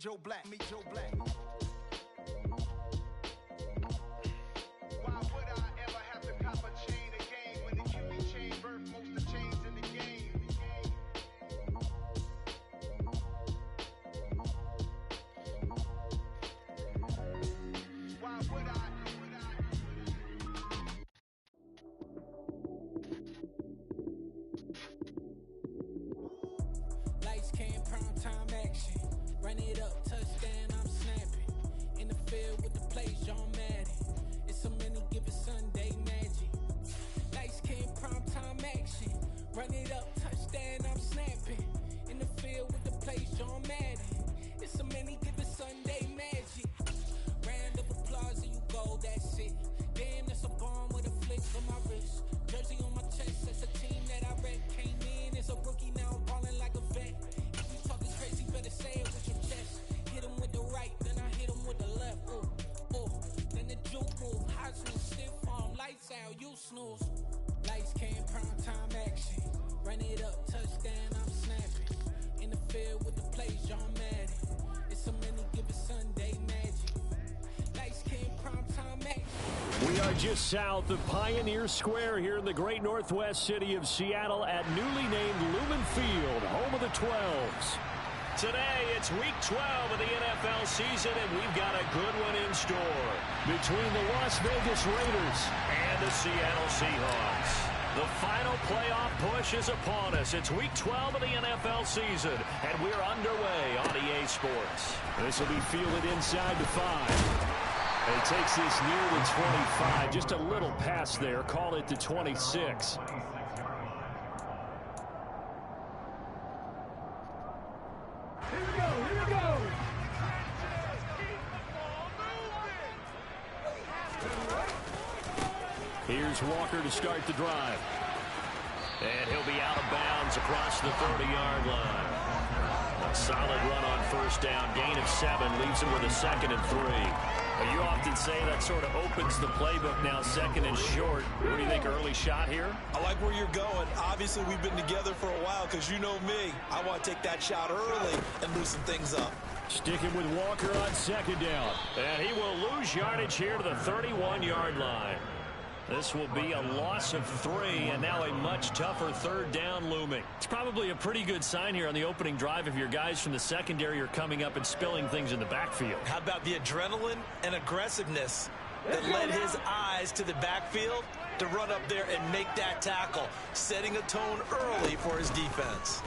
Joe Black. Why would I ever have to cop a chain again when it can be chain birth most of chains in the game? Why would I? Lights came, prime time action. Run it up, touchdown, I'm snapping. In the field with the plays, John Madden. It's a many given Sunday magic. Lights came, prime time action. Run it up, touchdown, I'm snapping. In the field with the plays, John Madden. It's a many given Sunday magic. Round of applause and you go, that's it. Damn, that's a bomb with a flick for my wrist. Jersey on my chest, that's a team that I read. Came in as a rookie, now I'm balling like a vet. If you talking crazy, better say it with your chest. Hit him with the right, then I hit him with the left. Ooh, ooh, then the juke move. Heisman stiff arm, lights out, you snooze. Lights came, prime time action. Run it up, touchdown, I'm snapping. In the field with the plays, John Madden. It's a many given Sunday magic. Lights came, prime time action. We are just south of Pioneer Square here in the great northwest city of Seattle at newly named Lumen Field, home of the 12s. Today, it's week 12 of the NFL season, and we've got a good one in store between the Las Vegas Raiders and the Seattle Seahawks. The final playoff push is upon us. It's week 12 of the NFL season, and we're underway on EA Sports. This will be fielded inside the 5. And it takes this near the 25, just a little past there. Call it the 26. Here we go. Here's Walker to start the drive. And he'll be out of bounds across the 30-yard line. A solid run on first down. Gain of 7 leaves him with a 2nd and 3. You often say that sort of opens the playbook now, 2nd and short. What do you think, early shot here? I like where you're going. Obviously, we've been together for a while because you know me. I want to take that shot early and loosen things up. Sticking with Walker on 2nd down. And he will lose yardage here to the 31-yard line. This will be a loss of 3, and now a much tougher 3rd down looming. It's probably a pretty good sign here on the opening drive if your guys from the secondary are coming up and spilling things in the backfield. How about the adrenaline and aggressiveness that led his eyes to the backfield to run up there and make that tackle, setting a tone early for his defense.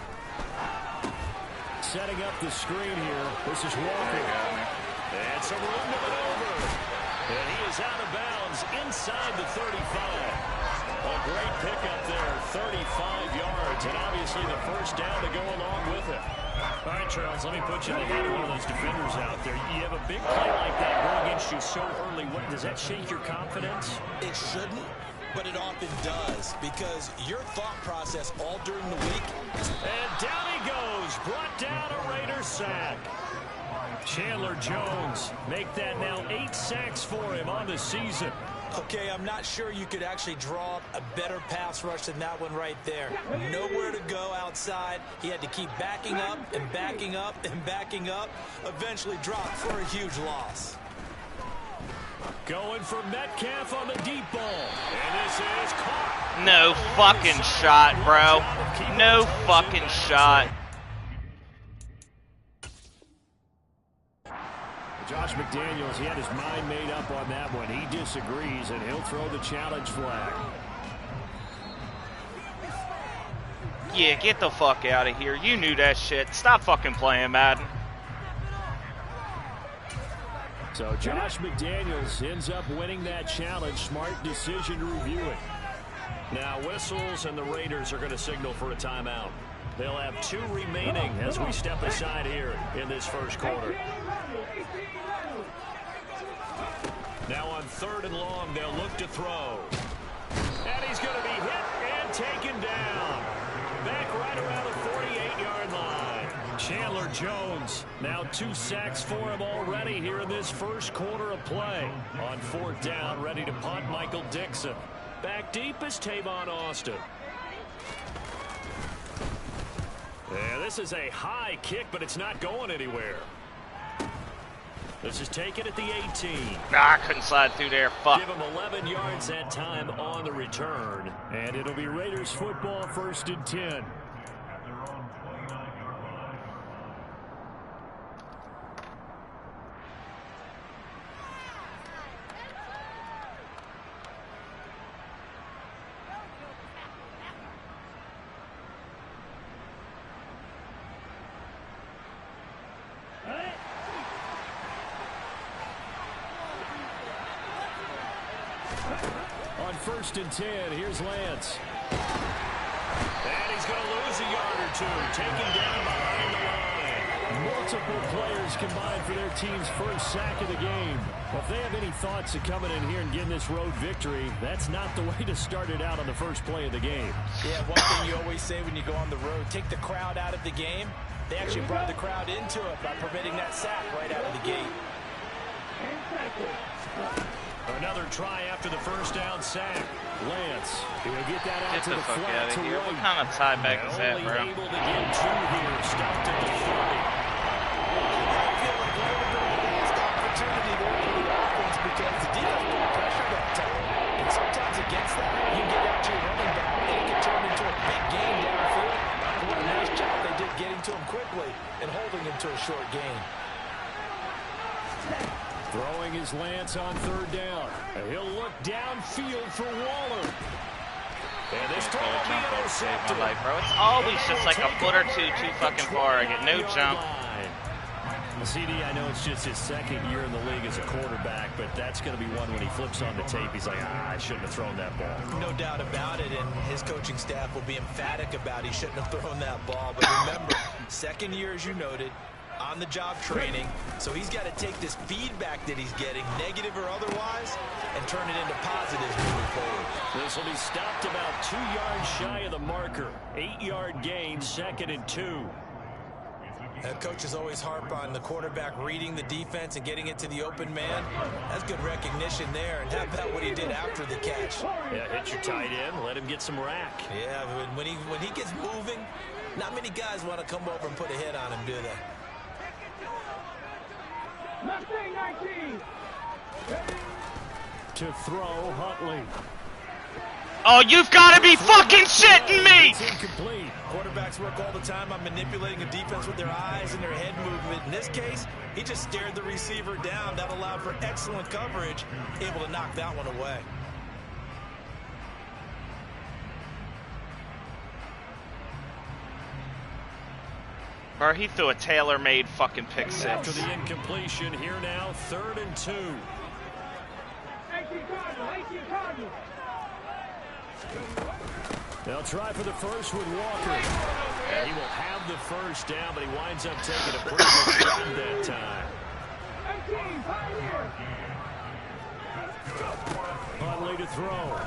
Setting up the screen here. This is Walker. And some room to maneuver. And he is out of bounds inside the 35. A great pickup there, 35 yards, and obviously the first down to go along with it. All right, Charles, let me put you in the head of one of those defenders out there. You have a big play like that go against you so early. What, does that shake your confidence? It shouldn't, but it often does, because your thought process all during the week. And down he goes, brought down a Raider sack. Chandler Jones make that now 8 sacks for him on the season. Okay, I'm not sure you could actually draw up a better pass rush than that one right there. Nowhere to go outside. He had to keep backing up and backing up and backing up. Eventually dropped for a huge loss. Going for Metcalf on the deep ball. And this is caught. No fucking shot, bro. No fucking shot. Josh McDaniels, he had his mind made up on that one. He disagrees, and he'll throw the challenge flag. Yeah, get the fuck out of here. You knew that shit. Stop fucking playing, Madden. So Josh McDaniels ends up winning that challenge. Smart decision to review it. Now whistles, and the Raiders are going to signal for a timeout. They'll have 2 remaining as we step aside here in this first quarter. Now on 3rd and long, they'll look to throw. And he's going to be hit and taken down. Back right around the 48-yard line. Chandler Jones, now 2 sacks for him already here in this first quarter of play. On 4th down, ready to punt, Michael Dixon. Back deep is Tavon Austin. And this is a high kick, but it's not going anywhere. This is taken at the 18. Nah, I couldn't slide through there. Fuck. Give him 11 yards that time on the return. And it'll be Raiders football, 1st and 10. On 1st and 10, here's Lance. And he's going to lose a yard or two. Taken down behind the line. Multiple players combined for their team's first sack of the game. Well, if they have any thoughts of coming in here and getting this road victory, that's not the way to start it out on the first play of the game. Yeah, one thing you always say when you go on the road, take the crowd out of the game. They actually brought the crowd into it by permitting that sack right out of the gate. Another try after the first down sack. Lance, he'll get that out Get to the the fuck flat out of to here. right. What kind of tieback is that, Only bro? able to get 2 here. Stopped at the 40. I feel like it would have been a lost opportunity there for the offense because the defense put pressure that time. And sometimes against that, you get out to your running back and it can turn into a big game downfield. And what a nice job they did getting to him quickly and holding him to a short gain. Throwing his Lance on 3rd down. He'll look downfield for Waller. And this throw will be intercepted. My life, bro. It's always just like a foot or two too fucking far. I get no jump. CD, I know it's just his 2nd year in the league as a quarterback, but that's going to be one when he flips on the tape. He's like, I shouldn't have thrown that ball. No doubt about it, and his coaching staff will be emphatic about he shouldn't have thrown that ball. But remember, 2nd year, as you noted, on-the-job training, so he's got to take this feedback that he's getting, negative or otherwise, and turn it into positives moving forward. This will be stopped about 2 yards shy of the marker. 8-yard gain, 2nd and 2. Coaches always harp on the quarterback reading the defense and getting it to the open man. That's good recognition there. And how about what he did after the catch? Yeah, hit your tight end, let him get some rack. Yeah, when he gets moving, not many guys want to come over and put a hit on him, do they? Mustang 19. To throw, Huntley. Oh, you've got to be fucking shitting me! It's incomplete. Quarterbacks work all the time on manipulating a defense with their eyes and their head movement. In this case, he just stared the receiver down. That allowed for excellent coverage, able to knock that one away. Bro, he threw a tailor-made fucking pick 6. After the incompletion, here now, 3rd and 2. 18 Cardinal. They'll try for the first with Walker. And he will have the first down, but he winds up taking a pretty good run that time. 18 Pioneer. Huntley to throw.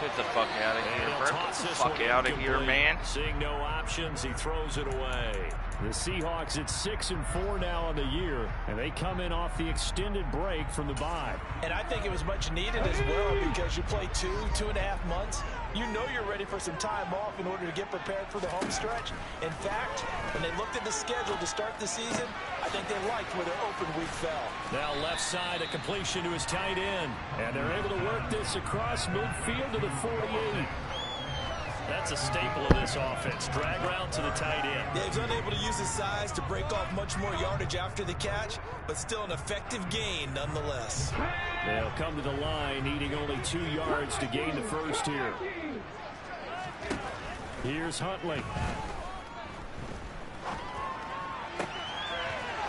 Get the fuck out of here, bro. Get the fuck out of here, man. Seeing no options, he throws it away. The Seahawks at 6-4 now on the year, and they come in off the extended break from the bye. And I think it was much needed as well because you play 2.5 months. You know you're ready for some time off in order to get prepared for the home stretch. In fact, when they looked at the schedule to start the season, I think they liked where their open week fell. Now left side, a completion to his tight end. And they're able to work this across midfield to the 48. That's a staple of this offense. Drag route to the tight end. Yeah, he's unable to use his size to break off much more yardage after the catch, but still an effective gain nonetheless. They'll come to the line, needing only 2 yards to gain the first here. Here's Huntley.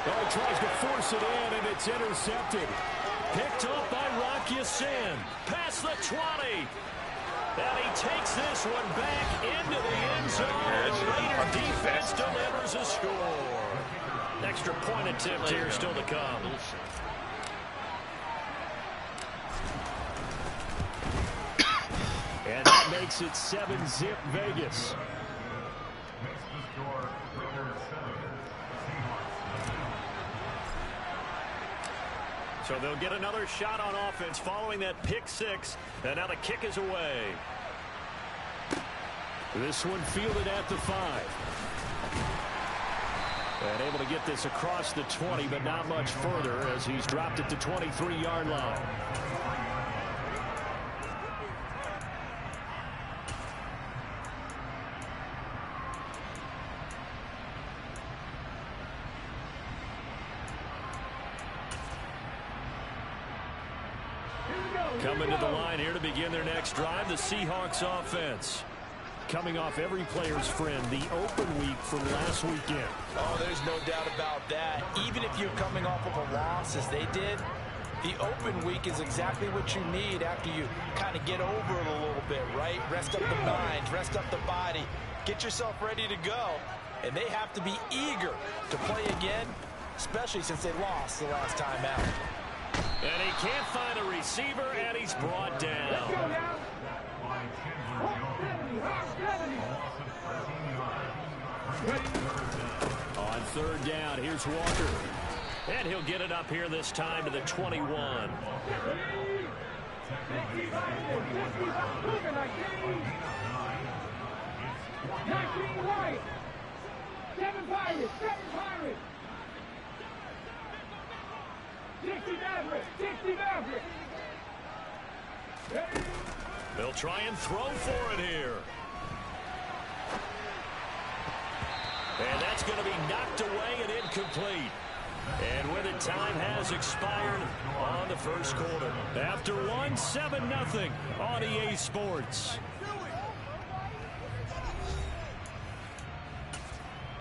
Oh, he tries to force it in, and it's intercepted. Picked up by Rocky Sin. Past the 20. And he takes this one back into the end zone. The Raider defense delivers a score. Extra point attempt here still to come. And that makes it 7-zip Vegas. So they'll get another shot on offense following that pick 6. And now the kick is away. This one fielded at the 5. And able to get this across the 20, but not much further as he's dropped it to 23-yard line. Coming to the line here to begin their next drive, the Seahawks offense. Coming off every player's friend, the open week from last weekend. Oh, there's no doubt about that. Even if you're coming off of a loss as they did, the open week is exactly what you need after you kind of get over it a little bit, right? Rest up the mind, rest up the body, get yourself ready to go. And they have to be eager to play again, especially since they lost the last time out. And he can't find a receiver, and he's brought down. On third down, here's Walker. And he'll get it up here this time to the 21. 19 right. 7 Pirates. 60 Maverick. They'll try and throw for it here. And that's going to be knocked away and incomplete. And with it, time has expired on the first quarter. After 7-0 on EA Sports.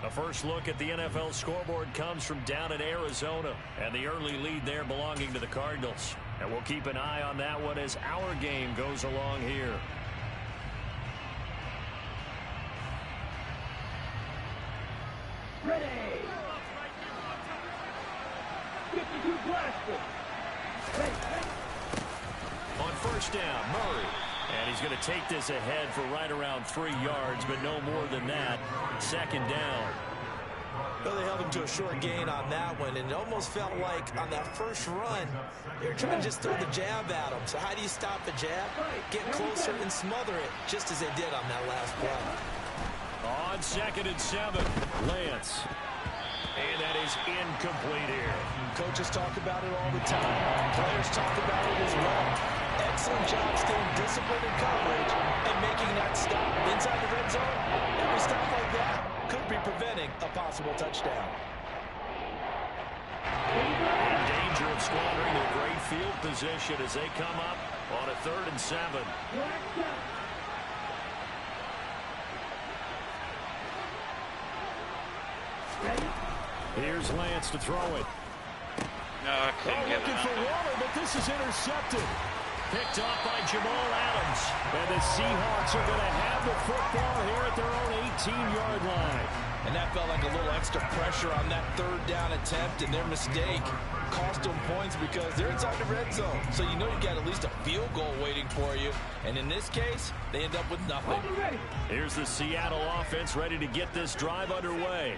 The first look at the NFL scoreboard comes from down in Arizona, and the early lead there belonging to the Cardinals. And we'll keep an eye on that one as our game goes along here. Ready. 52 Glasgow. On first down, Murray. And he's going to take this ahead for right around 3 yards, but no more than that. Second down. Well, they held him to a short gain on that one, and it almost felt like on that first run, they were trying to just throw the jab at him. So how do you stop the jab? Get closer and smother it, just as they did on that last play. On 2nd and 7, Lance. And that is incomplete here. Coaches talk about it all the time. Players talk about it as well. Excellent job staying disciplined in coverage and making that stop inside the red zone. Every stop like that could be preventing a possible touchdown. In danger of squandering their great field position as they come up on a 3rd and 7. Here's Lance to throw it. No, I couldn't get it. Looking for Waller, but this is intercepted. Picked off by Jamal Adams. And the Seahawks are going to have the football here at their own 18-yard line. And that felt like a little extra pressure on that 3rd down attempt, and their mistake cost them points because they're inside the red zone. So you know you've got at least a field goal waiting for you. And in this case, they end up with nothing. Here's the Seattle offense ready to get this drive underway.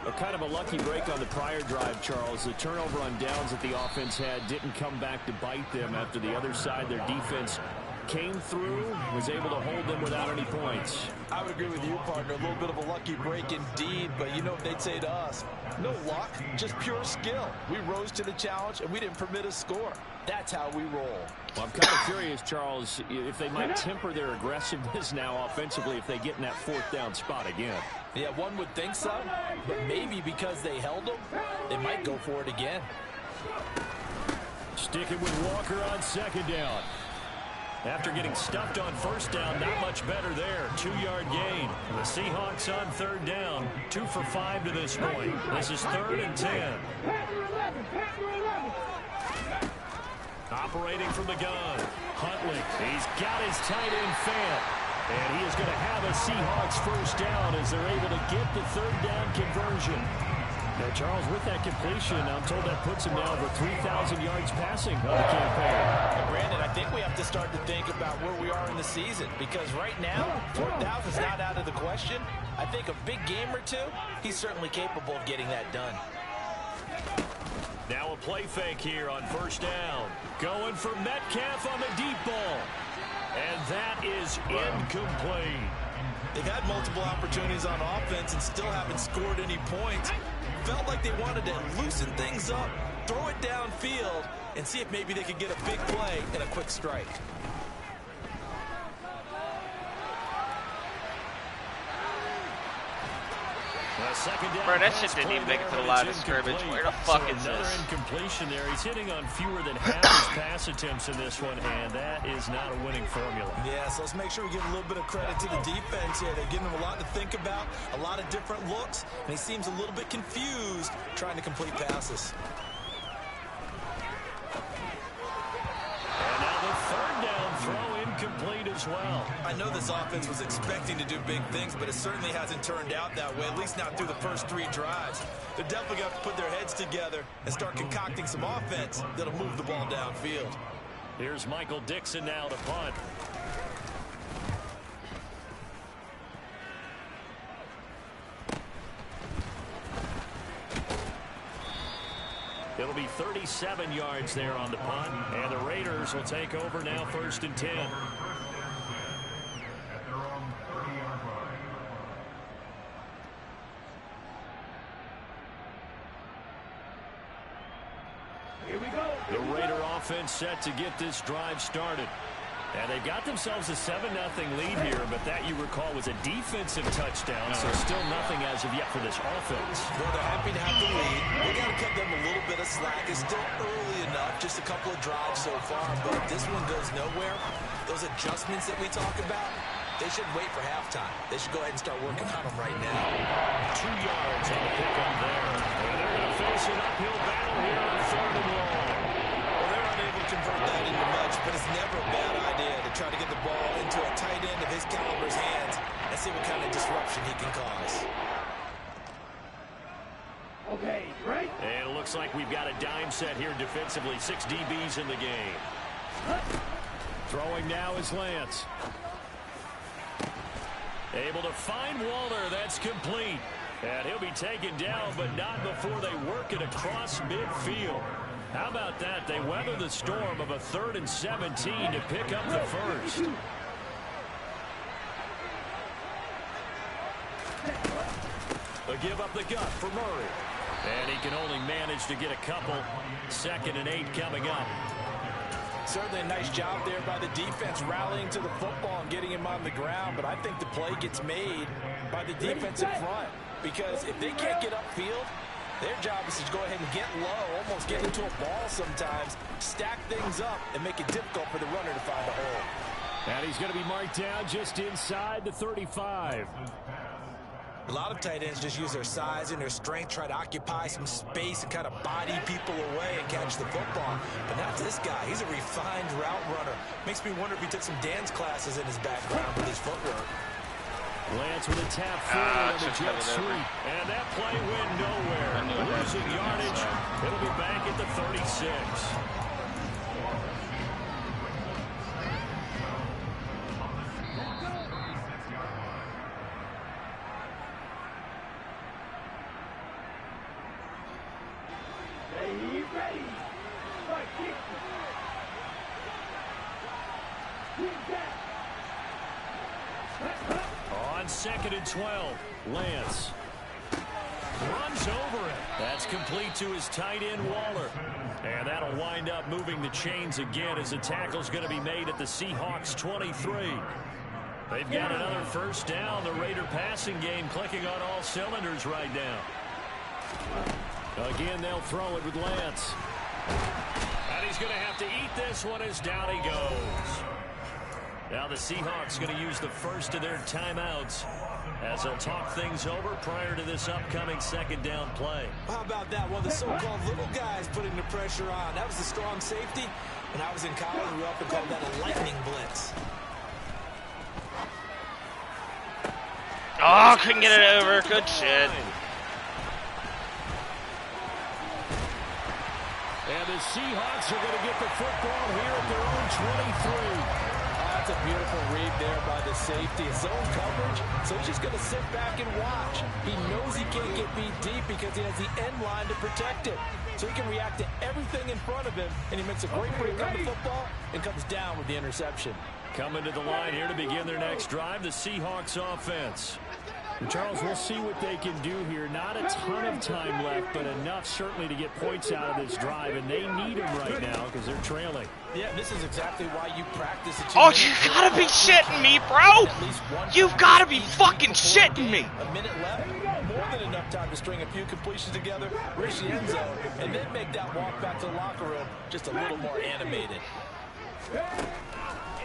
A kind of a lucky break on the prior drive, Charles. The turnover on downs that the offense had didn't come back to bite them after the other side. Their defense came through, was able to hold them without any points. I would agree with you, partner. A little bit of a lucky break indeed, but you know what they'd say to us? No luck, just pure skill. We rose to the challenge, and we didn't permit a score. That's how we roll. Well, I'm kind of curious, Charles, if they might temper their aggressiveness now offensively if they get in that 4th down spot again. Yeah, one would think so, but maybe because they held them, they might go for it again. Sticking with Walker on 2nd down. After getting stuffed on 1st down, not much better there. 2-yard gain. The Seahawks on 3rd down. 2 for 5 to this point. This is 3rd and 10. Operating from the gun. Huntley. He's got his tight end Fant. And he is going to have a Seahawks 1st down as they're able to get the 3rd down conversion. Now, Charles, with that completion, I'm told that puts him now over 3,000 yards passing on the campaign. Brandon, I think we have to start to think about where we are in the season because right now, 4,000 is not out of the question. I think a big game or two, he's certainly capable of getting that done. Now a play fake here on 1st down. Going for Metcalf on the deep ball. And that is incomplete. They've had multiple opportunities on offense and still haven't scored any points. Felt like they wanted to loosen things up, throw it downfield, and see if maybe they could get a big play and a quick strike. Bro, that shit didn't even make it to the line of scrimmage. Where the fuck is this? Incompletion there. He's hitting on fewer than half his pass attempts in this one, and that is not a winning formula. Yeah, so let's make sure we give a little bit of credit to the defense here. They're giving him a lot to think about, a lot of different looks, and he seems a little bit confused trying to complete passes. And now the third down throw incomplete as well. I know this offense was expecting to do big things, but it certainly hasn't turned out that way, at least not through the first 3 drives. They're definitely going to have to put their heads together and start concocting some offense that'll move the ball downfield. Here's Michael Dixon now to punt. It'll be 37 yards there on the punt, and the Raiders will take over now, 1st and 10. Here we go. The Raider offense set to get this drive started. And they've got themselves a 7-0 lead here, but that, you recall, was a defensive touchdown, so still nothing as of yet for this offense. Well, they're happy to have the lead. We got to cut them a little bit of slack. It's still early enough, just a couple of drives so far, but if this one goes nowhere, those adjustments that we talk about, they should wait for halftime. They should go ahead and start working on them right now. 2 yards on the pickup there. And they're going to face an uphill battle here on 3rd and long. Well, they're unable to convert that into much, but it's never a bad idea to try to get the ball into a tight end of his caliber's hands and see what kind of disruption he can cause. Okay, right? And it looks like we've got a dime set here defensively. 6 DBs in the game. Throwing now is Lance. Able to find Walter. That's complete. And he'll be taken down, but not before they work it across midfield. How about that? They weather the storm of a 3rd and 17 to pick up the first. A give up the gut for Murray. And he can only manage to get a couple. 2nd and 8 coming up. Certainly a nice job there by the defense rallying to the football and getting him on the ground, but I think the play gets made by the defensive front, because if they can't get upfield, their job is to go ahead and get low, almost get into a ball sometimes, stack things up, and make it difficult for the runner to find a hole. And he's going to be marked down just inside the 35. A lot of tight ends just use their size and their strength, try to occupy some space and kind of body people away and catch the football. But not this guy. He's a refined route runner. Makes me wonder if he took some dance classes in his background with his footwork. Lance with a tap forward on the jet sweep. And that play went nowhere. Losing yardage. It'll be back at the 36. On 2nd and 12, Lance runs over it. That's complete to his tight end, Waller. And that'll wind up moving the chains again as the tackle's going to be made at the Seahawks 23. They've got another first down. The Raider passing game clicking on all cylinders right now. Again, they'll throw it with Lance. And he's going to have to eat this one as down he goes. Now the Seahawks going to use the first of their timeouts as they'll talk things over prior to this upcoming 2nd down play. How about that? One of the so-called little guys putting the pressure on. That was the strong safety. When I was in college, we often called that a lightning blitz. Oh, couldn't get it over. Good shit. And the Seahawks are going to get the football here at their own 23. That's a beautiful read there by the safety. Zone coverage, so he's just going to sit back and watch. He knows he can't get beat deep because he has the end line to protect it. So he can react to everything in front of him, and he makes a great break on the football and comes down with the interception. Coming to the line here to begin their next drive, the Seahawks offense. Charles, we'll see what they can do here. Not a ton of time left, but enough certainly to get points out of this drive, and they need them right now because they're trailing. Yeah, this is exactly why you practice. Oh, you gotta be shitting me, bro! You've gotta be fucking shitting me! A minute left, more than enough time to string a few completions together, reach the end zone, and then make that walk back to the locker room just a little more animated.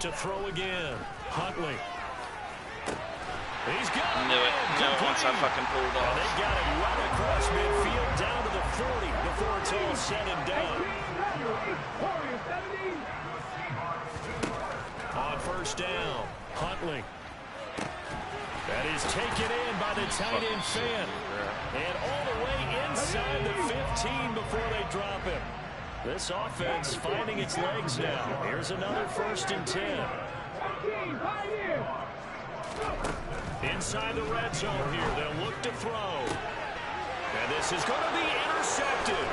To throw again, Huntley. He's got it. Knew it once I fucking pulled off. And they got it right across midfield down to the 40 before it's all said and done. On first down, Huntley. That is taken in by the tight end fan. And all the way inside the 15 before they drop him. This offense finding its legs now. Here's another 1st and 10. Inside the red zone here, they'll look to throw. And this is going to be intercepted.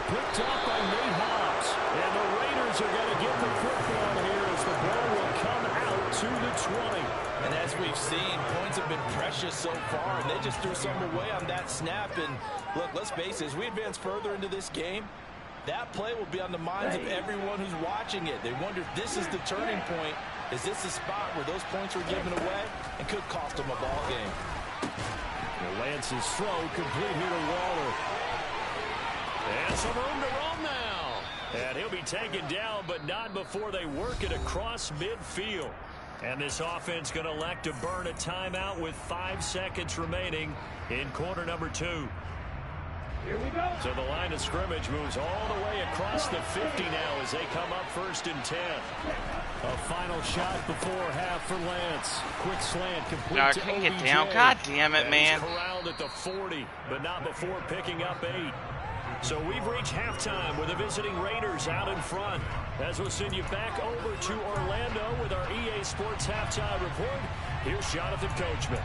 Picked up by Nate Hobbs. And the Raiders are going to get the football here as the ball will come out to the 20. And as we've seen, points have been precious so far, and they just threw some away on that snap. And look, let's face it, as we advance further into this game, that play will be on the minds of everyone who's watching it. They wonder if this is the turning point. Is this the spot where those points were given away and could cost them a ball game? Lance's throw complete here to Waller. And some room to roam now. And he'll be taken down, but not before they work it across midfield. And this offense going to elect to burn a timeout with 5 seconds remaining in quarter number 2. Here we go. So the line of scrimmage moves all the way across the 50 now as they come up 1st and 10. A final shot before half for Lance. Quick slant complete I to couldn't OBJ. get down. God damn it, man. He's corralled at the 40, but not before picking up 8. So we've reached halftime with the visiting Raiders out in front. As we'll send you back over to Orlando with our EA Sports Halftime Report, here's Jonathan Coachman.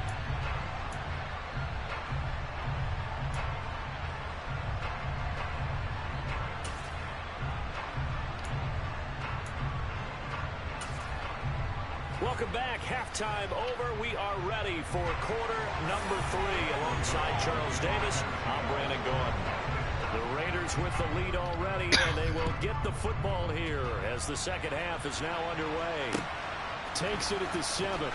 Welcome back. Halftime over. We are ready for quarter number 3. Alongside Charles Davis, I'm Brandon Gordon. The Raiders with the lead already, and they will get the football here as the second half is now underway. Takes it at the 7.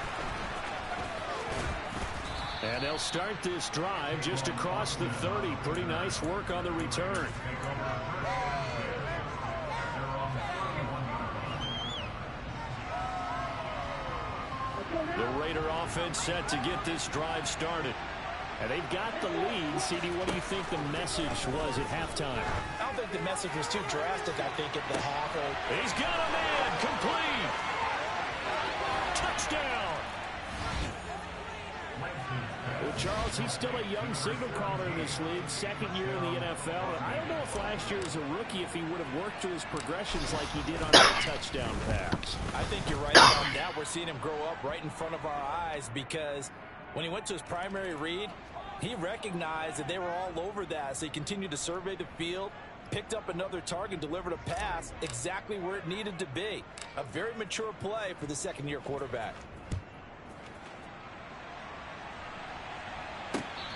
And they'll start this drive just across the 30. Pretty nice work on the return. The Raider offense set to get this drive started. And they've got the lead. CD, what do you think the message was at halftime? I don't think the message was too drastic, I think, at the half. He's got a man. Complete. Touchdown. Well, Charles, he's still a young signal caller in this league. 2nd year in the NFL. I don't know if last year as a rookie, if he would have worked through his progressions like he did on that touchdown pass. I think you're right about that. We're seeing him grow up right in front of our eyes because when he went to his primary read, he recognized that they were all over that. So he continued to survey the field, picked up another target, delivered a pass exactly where it needed to be. A very mature play for the 2nd-year quarterback.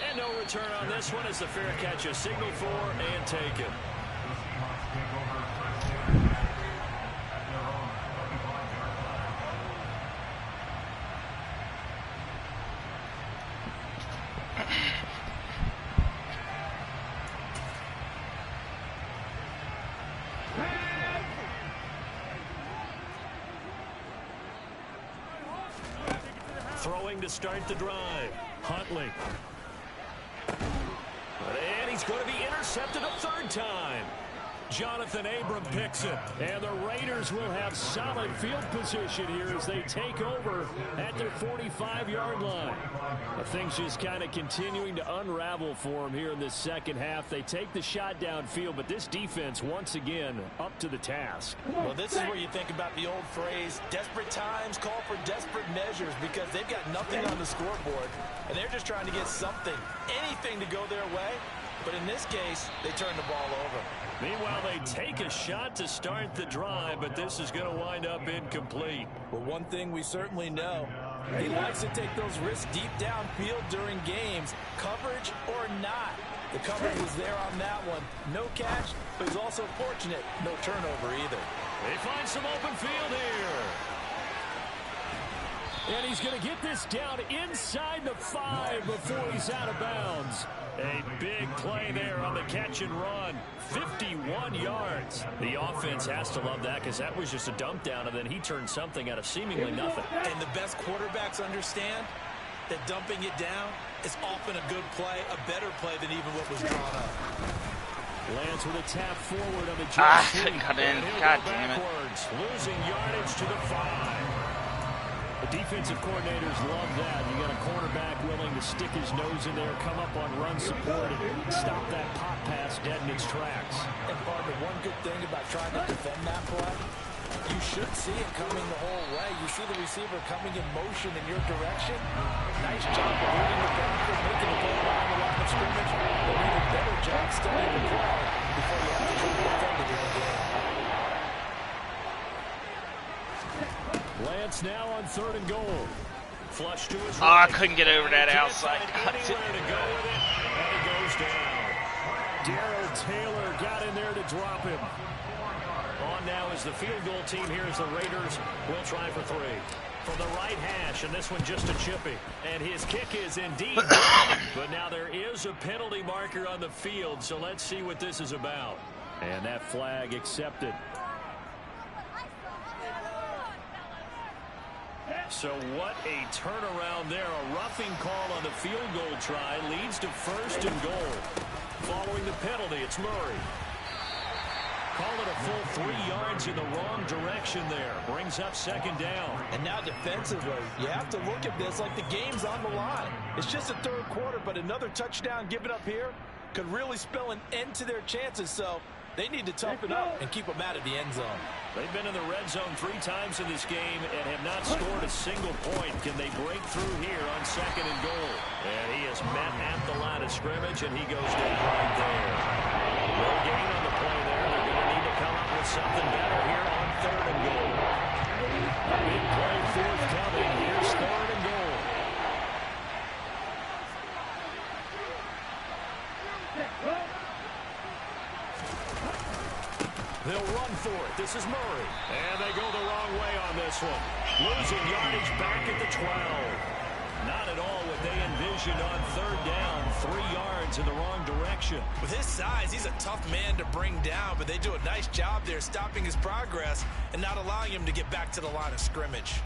And no return on this one as the fair catch is signaled for and taken. Throwing to start the drive. Huntley. And he's going to be intercepted a 3rd time. Jonathan Abram picks it. And the Raiders will have solid field position here as they take over at their 45-yard line. Things just kind of continuing to unravel for them here in this second half. They take the shot downfield, but this defense, once again, up to the task. Well, this is where you think about the old phrase, desperate times call for desperate measures, because they've got nothing on the scoreboard, and they're just trying to get something, anything to go their way. But in this case, they turn the ball over. Meanwhile, they take a shot to start the drive, but this is going to wind up incomplete. Well, one thing we certainly know, He likes to take those risks deep downfield during games, coverage or not. The coverage was there on that one. No catch, but he's also fortunate. No turnover either. They find some open field here. And he's going to get this down inside the 5 before he's out of bounds. A big play there on the catch and run. 51 yards. The offense has to love that because that was just a dump down, and then he turned something out of seemingly nothing. And the best quarterbacks understand that dumping it down is often a good play, a better play than even what was drawn up. Lance with a tap forward on the cut in. God damn it. Losing yardage to the 5. The defensive coordinators love that. You got a cornerback willing to stick his nose in there, come up on run support, and stop that pop pass dead in its tracks. And partner, one good thing about trying to defend that play, you should see it coming the whole way. You see the receiver coming in motion in your direction. Nice job of reading the backfield, making the play around the line of scrimmage. But an even better job studying the play before you have to try to defend it in the game. Lance now on 3rd and goal. Flush to his Oh, I right. couldn't get over that outside. Anywhere to go with it, and he goes down. Darrell Taylor got in there to drop him. On now is the field goal team here as the Raiders will try for 3. From the right hash, and this one just a chippy. And his kick is indeed good, but now there is a penalty marker on the field, so let's see what this is about. And that flag accepted. So what a turnaround there. A roughing call on the field goal try leads to 1st and goal. Following the penalty, it's Murray. Call it a full 3 yards in the wrong direction there. Brings up 2nd down. And now defensively, you have to look at this like the game's on the line. It's just a 3rd quarter, but another touchdown given up here could really spell an end to their chances. So they need to toughen up and keep them out of the end zone. They've been in the red zone 3 times in this game and have not scored a single point. Can they break through here on 2nd and goal? And he is met at the line of scrimmage, and he goes down right there. No gain on the play there. They're going to need to come up with something better here on 3rd and goal. Big play forthcoming. Here's 3rd and goal. They'll run for it. This is Murray. And they go the wrong way on this one. Losing yardage back at the 12. Not at all what they envisioned on 3rd down. 3 yards in the wrong direction. With his size, he's a tough man to bring down, but they do a nice job there stopping his progress and not allowing him to get back to the line of scrimmage.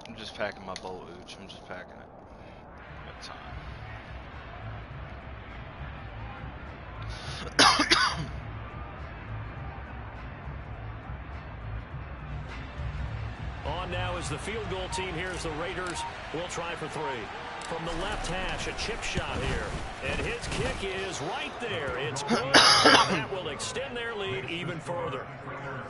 I'm just packing my bowl hooch. I'm just packing it. Got time. On now is the field goal team here as the Raiders will try for 3. From the left hash, a chip shot here. And his kick is right there. It's good. That will extend their lead even further.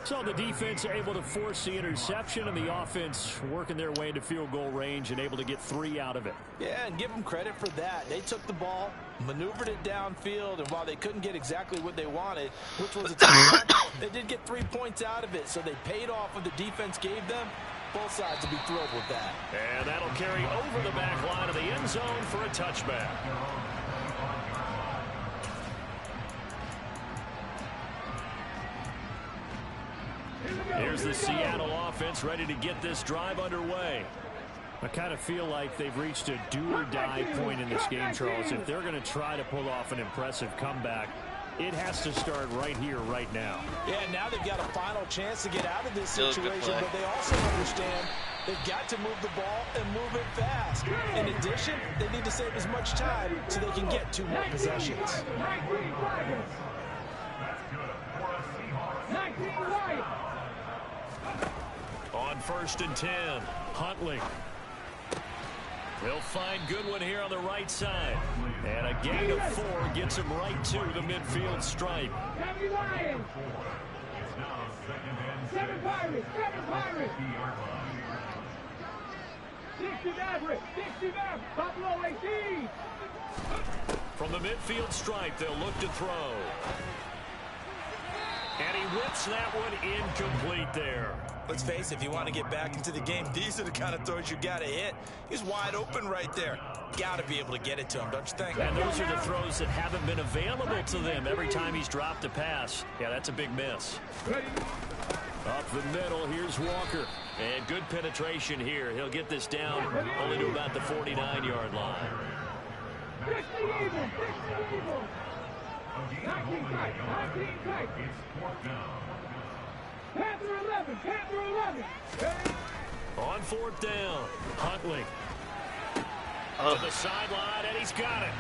So the defense able to force the interception, and the offense working their way into field goal range and able to get 3 out of it. Yeah, and give them credit for that. They took the ball, maneuvered it downfield, and while they couldn't get exactly what they wanted, which was a touchdown, they did get 3 points out of it, so they paid off what the defense gave them. Both sides will be thrilled with that. And that'll carry over the back line of the end zone for a touchback. Here's the Seattle offense ready to get this drive underway. I kind of feel like they've reached a do-or-die point in this game, Charles. If they're going to try to pull off an impressive comeback, it has to start right here, right now. Yeah, now they've got a final chance to get out of this situation, but they also understand they've got to move the ball and move it fast. In addition, they need to save as much time so they can get 2 more possessions. On 1st and 10, Huntley. They'll find Goodwin here on the right side. And a gain of 4 gets him right to the midfield stripe. 7 Pirates! 7 Pirates! 60 Maverick! 60 Maverick! Buffalo 18! From the midfield stripe, they'll look to throw. And he whips that one incomplete there. Let's face it, if you want to get back into the game, these are the kind of throws you got to hit. He's wide open right there. Got to be able to get it to him, don't you think? And those are the throws that haven't been available to them every time he's dropped a pass. Yeah, that's a big miss. Up the middle, here's Walker. And good penetration here. He'll get this down only to about the 49-yard line. On fourth down, Huntley. To the sideline, and he's got it.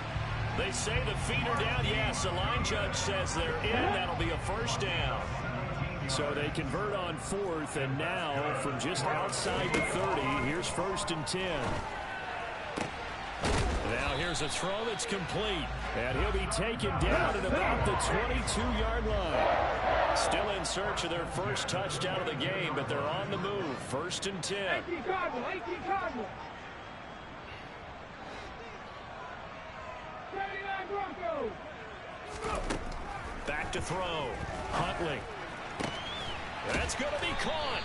They say the feet are down. Yes, the line judge says they're in. That'll be a first down. So they convert on fourth, and now from just outside the 30, here's 1st and 10. Now here's a throw that's complete, and he'll be taken down at about the 22-yard line. Still in search of their first touchdown of the game, but they're on the move. 1st and 10. 18 Cardinal. 79 Broncos. Back to throw. Huntley. That's going to be caught.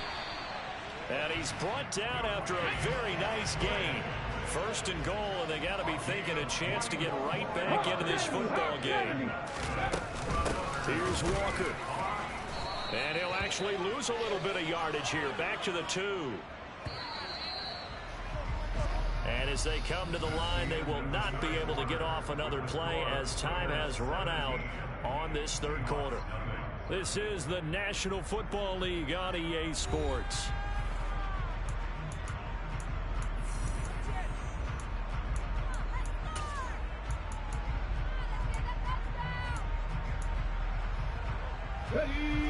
And he's brought down after a very nice gain. 1st and goal, and they got to be thinking a chance to get right back into this football game. Here's Walker. And he'll actually lose a little bit of yardage here. Back to the 2. And as they come to the line, they will not be able to get off another play as time has run out on this 3rd quarter. This is the National Football League on EA Sports.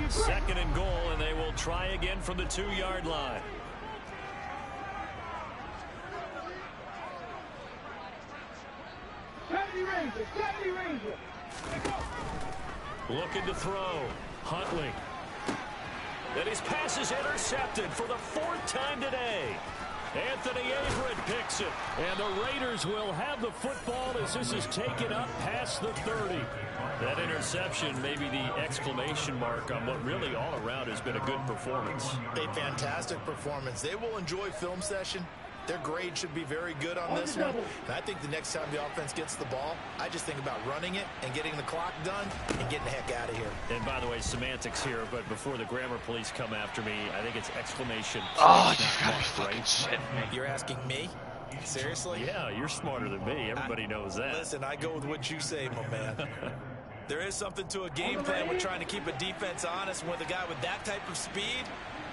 Second and goal, and they will try again from the 2-yard line. Looking to throw. Huntley. And his pass is intercepted for the 4th time today. Anthony Averett picks it. And the Raiders will have the football as this is taken up past the 30. That interception may be the exclamation mark on what really all around has been a good performance. A fantastic performance. They will enjoy film session. Their grade should be very good on this one. And I think the next time the offense gets the ball, I just think about running it and getting the clock done and getting the heck out of here. And by the way, semantics here, but before the grammar police come after me, I think it's exclamation. Oh, you gotta be fucking shitting me. You're asking me? Seriously? Yeah, you're smarter than me. Everybody knows that. Listen, I go with what you say, my man. There is something to a game plan with trying to keep a defense honest. With a guy with that type of speed,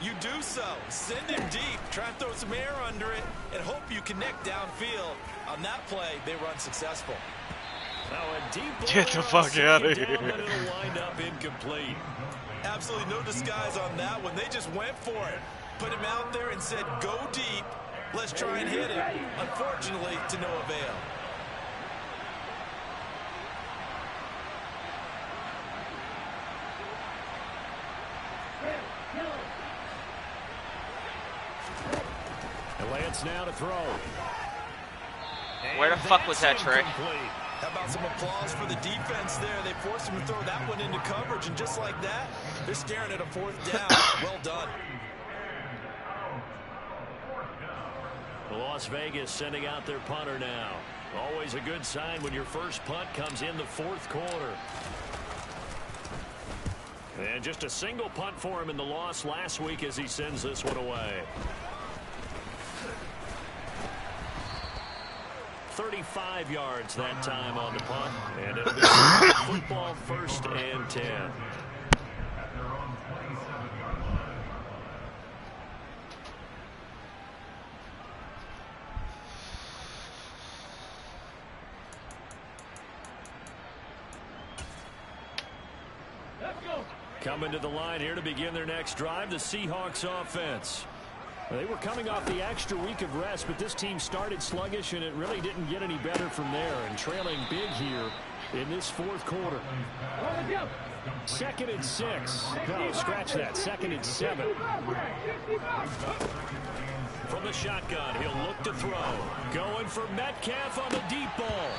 you do so. Send him deep. Try and throw some air under it and hope you connect downfield. On that play, they run successful. Now a deep Get the fuck out of here. It'll wind up incomplete. Absolutely no disguise on that one. They just went for it. Put him out there and said, go deep. Let's try and hit him. Unfortunately, to no avail. Lance now to throw. Where the fuck was that, Trey? How about some applause for the defense there? They forced him to throw that one into coverage, and just like that, they're staring at a 4th down. Well done. Las Vegas sending out their punter now. Always a good sign when your first punt comes in the 4th quarter. And just a single punt for him in the loss last week as he sends this one away. 35 yards that time on the punt, and it'll be football 1st and 10. Coming to the line here to begin their next drive, the Seahawks offense. They were coming off the extra week of rest, but this team started sluggish, and it really didn't get any better from there, and trailing big here in this 4th quarter. 2nd and 6. No, scratch that. 2nd and 7. From the the shotgun. He'll look to throw. Going for Metcalf on the deep ball.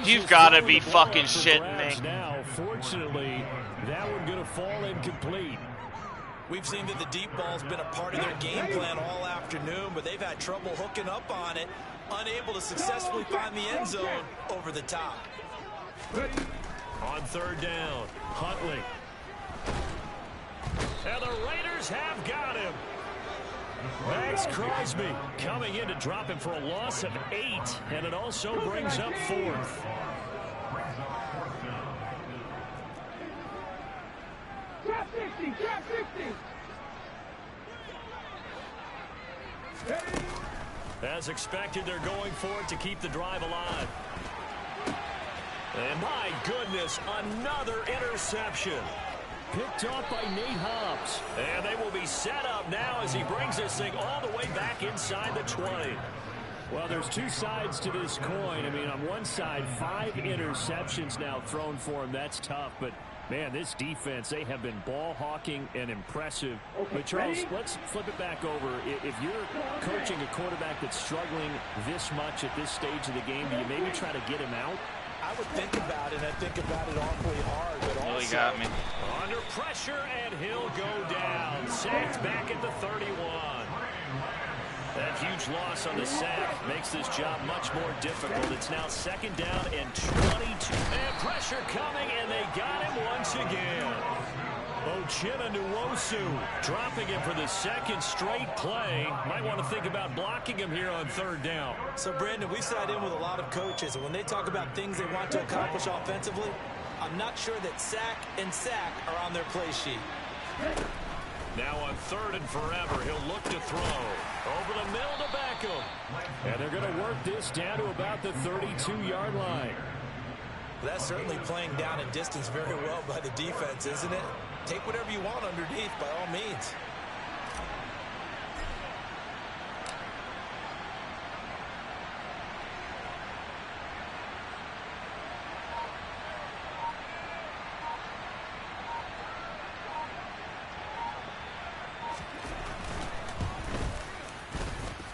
You've got to be fucking shitting me. Now, fortunately, that one going to fall incomplete. We've seen that the deep ball's been a part of their game plan all afternoon, but they've had trouble hooking up on it, unable to successfully find the end zone over the top. On third down, Huntley. And the Raiders have got him. Max Crosby coming in to drop him for a loss of 8, and it also brings up 4th. Trap 60, trap 60. As expected, they're going for it to keep the drive alive. And my goodness, another interception. Picked off by Nate Hobbs. And they will be set up now as he brings this thing all the way back inside the 20. Well, there's two sides to this coin. I mean, on one side, 5 interceptions now thrown for him. That's tough, but man, this defense, they have been ball hawking and impressive. But Charles, let's flip it back over. If you're coaching a quarterback that's struggling this much at this stage of the game, do you maybe try to get him out? I would think about it. I think about it awfully hard. But also, he got me. Under pressure, and he'll go down. Sacked back at the 31. That huge loss on the sack makes this job much more difficult. It's now 2nd down and 22. And pressure coming, and they got him once again. Ochena Nwosu dropping him for the 2nd straight play. Might want to think about blocking him here on 3rd down. So, Brandon, we sat in with a lot of coaches, and when they talk about things they want to accomplish offensively, I'm not sure that sack and sack are on their play sheet. Now on 3rd and forever, he'll look to throw. Over the middle to Beckham. And they're going to work this down to about the 32-yard line. That's certainly playing down in distance very well by the defense, isn't it? Take whatever you want underneath, by all means.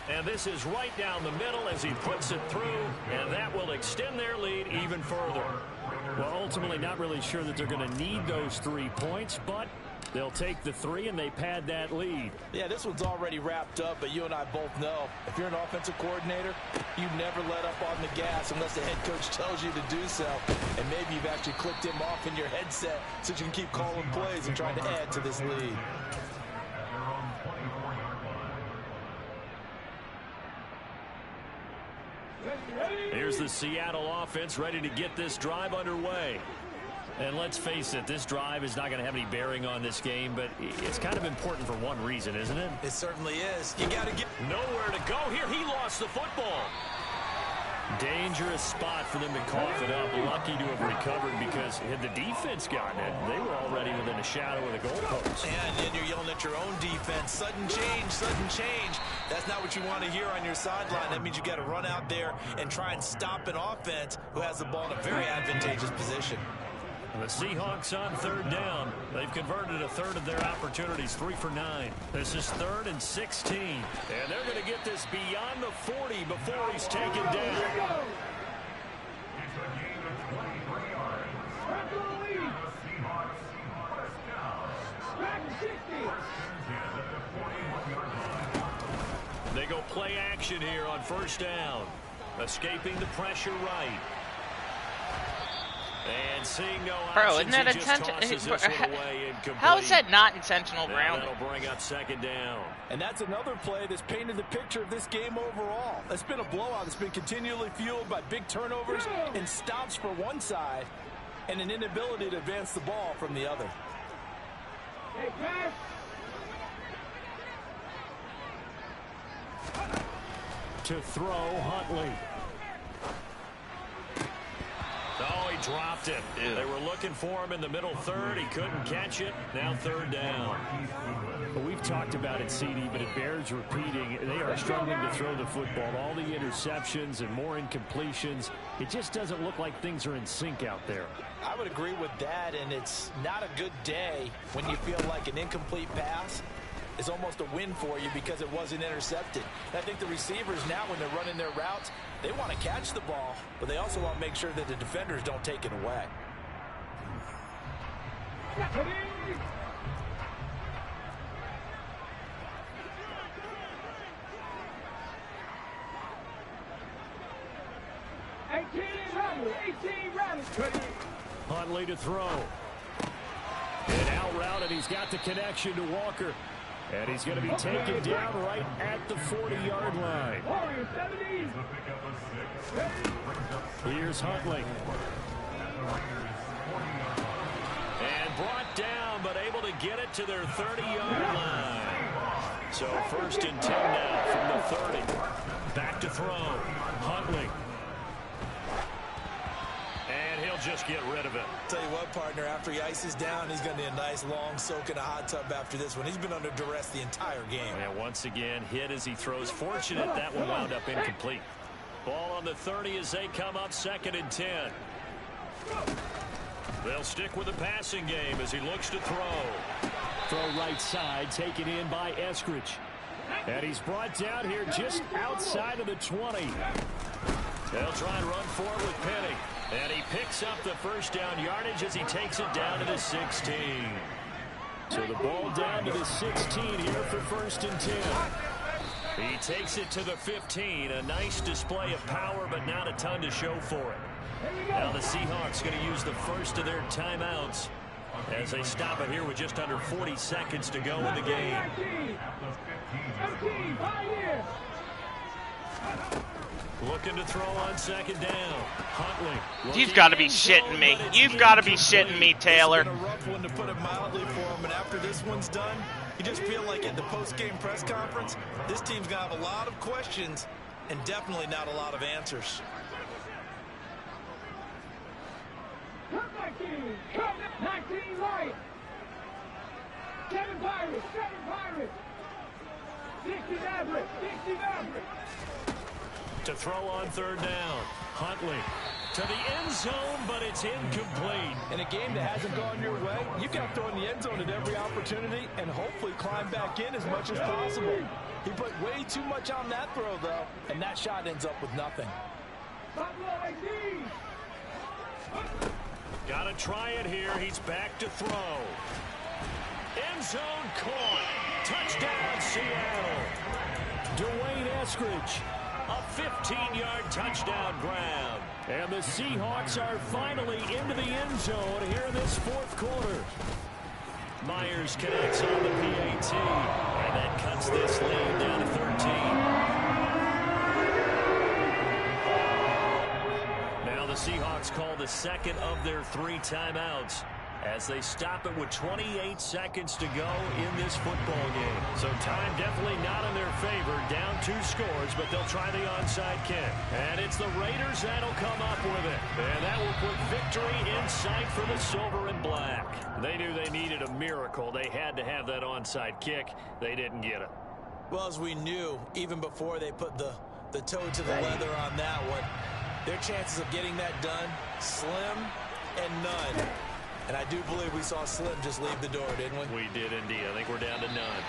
And this is right down the middle as he puts it through, and that will extend their lead even further. Well, ultimately not really sure that they're going to need those 3 points, but they'll take the 3 and they pad that lead. Yeah, this one's already wrapped up, but you and I both know if you're an offensive coordinator, you never let up on the gas unless the head coach tells you to do so. And maybe you've actually clicked him off in your headset so you can keep calling plays and trying to add to this lead. Here's the Seattle offense ready to get this drive underway. And let's face it, this drive is not going to have any bearing on this game, but it's kind of important for one reason, isn't it? It certainly is. You got to get nowhere to go here. He lost the football. Dangerous spot for them to cough it up. Lucky to have recovered because had the defense gotten it, they were already within a shadow of the goalpost. And then you're yelling at your own defense. Sudden change, sudden change. That's not what you want to hear on your sideline. That means you got to run out there and try and stop an offense who has the ball in a very advantageous position. The Seahawks on 3rd down. They've converted a 1/3 of their opportunities, 3 for 9. This is 3rd and 16. And they're going to get this beyond the 40 before he's taken down. They go play action here on 1st down. Escaping the pressure right. And seeing no options, bro, isn't that intentional? How is that not intentional grounding? That'll bring up 2nd down. And that's another play that's painted the picture of this game overall. It's been a blowout. It's been continually fueled by big turnovers and stops for one side and an inability to advance the ball from the other. To throw, Huntley. Oh, he dropped it. Ew. They were looking for him in the middle 3rd. He couldn't catch it. Now 3rd down. Well, we've talked about it, CD, but it bears repeating. They are struggling to throw the football. All the interceptions and more incompletions. It just doesn't look like things are in sync out there. I would agree with that, and it's not a good day when you feel like an incomplete pass is almost a win for you because it wasn't intercepted. And I think the receivers now, when they're running their routes, they want to catch the ball, but they also want to make sure that the defenders don't take it away. Huntley to throw. An out route, and he's got the connection to Walker. And he's going to be taken down right at the 40-yard line. Here's Huntley. And brought down, but able to get it to their 30-yard line. So 1st and 10 now from the 30. Back to throw. Huntley. And he'll just get rid of it. Tell you what, partner, after he ices down, he's going to need a nice long soak in a hot tub after this one. He's been under duress the entire game. And once again, hit as he throws. Fortunate that one wound up incomplete. Ball on the 30 as they come up 2nd and 10. They'll stick with the passing game as he looks to throw. Throw right side, taken in by Eskridge. And he's brought down here just outside of the 20. They'll try and run forward with Penny. And he picks up the 1st down yardage as he takes it down to the 16. So the ball down to the 16 here for 1st and 10. He takes it to the 15. A nice display of power, but not a ton to show for it. Now the Seahawks going to use the first of their timeouts as they stop it here with just under 40 seconds to go in the game. Looking to throw on 2nd down. Huntley. You've got to be shitting me. You've got to be shitting me, Taylor. It's been a rough one, to put it mildly, for him. And after this one's done, you just feel like at the post-game press conference, this team's going to have a lot of questions and definitely not a lot of answers. 19 right. 7 Pirates. 60 average. To throw on 3rd down. Huntley to the end zone, but it's incomplete. In a game that hasn't gone your way, you've got to throw in the end zone at every opportunity and hopefully climb back in as much as possible. He put way too much on that throw, though, and that shot ends up with nothing. Got to try it here. He's back to throw. End zone caught. Touchdown, Seattle. Dwayne Eskridge. A 15-yard touchdown grab. And the Seahawks are finally into the end zone here in this 4th quarter. Myers connects on the PAT. And that cuts this lead down to 13. Now the Seahawks call the 2nd of their 3 timeouts as they stop it with 28 seconds to go in this football game. So time definitely not in their favor. Down 2 scores, but they'll try the onside kick. And it's the Raiders that'll come up with it. And that will put victory in sight for the silver and black. They knew they needed a miracle. They had to have that onside kick. They didn't get it. Well, as we knew, even before they put the toe to the leather on that one, their chances of getting that done, slim and none. And I do believe we saw Slim just leave the door, didn't we? We did indeed. I think we're down to none.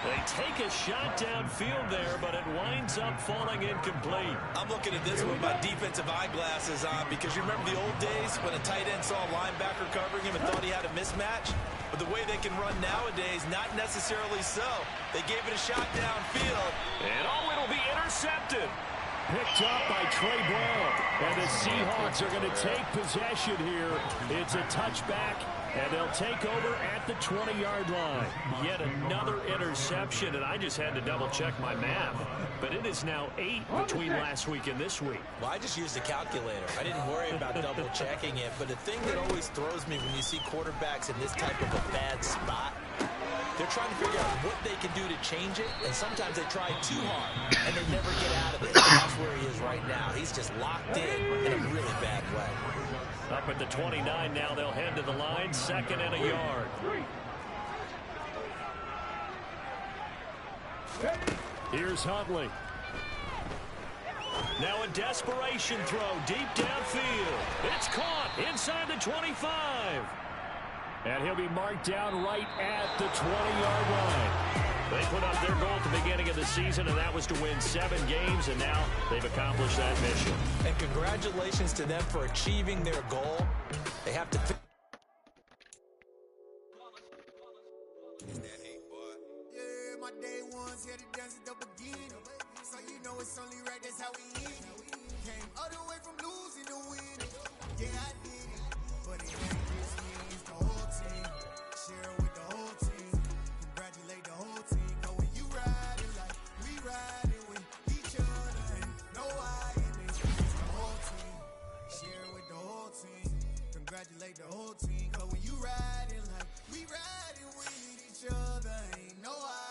They take a shot downfield there, but it winds up falling incomplete. I'm looking at this with my defensive eyeglasses on because you remember the old days when a tight end saw a linebacker covering him and thought he had a mismatch? But the way they can run nowadays, not necessarily so. They gave it a shot downfield. And it'll be intercepted. Picked up by Trey Brown. And the Seahawks are going to take possession here. It's a touchback, and they'll take over at the 20-yard line. Yet another interception, and I just had to double-check my math. But it is now 8 between last week and this week. Well, I just used a calculator. I didn't worry about double-checking it. But the thing that always throws me when you see quarterbacks in this type of a bad spot, they're trying to figure out what they can do to change it, and sometimes they try too hard, and they never get out of it. That's where he is right now. He's just locked in a really bad way. Up at the 29 now, they'll head to the line, 2nd and a yard. Here's Huntley. Now a desperation throw deep downfield. It's caught inside the 25. And he'll be marked down right at the 20-yard line. They put up their goal at the beginning of the season, and that was to win 7 games, and now they've accomplished that mission. And congratulations to them for achieving their goal. They have to... Yeah, my day ones here to dance at the beginning. So you know it's only right, that's how we end. Came all the way from losing to winning. Yeah, I did it. But it ain't just me, it's the whole team. Share it with the whole team. Congratulate the whole team. Cause when you riding like we riding with each other, and no I in it. It's the whole team. Share it with the whole team. Congratulate the whole team. Cause when you riding like we riding with each other, ain't no I.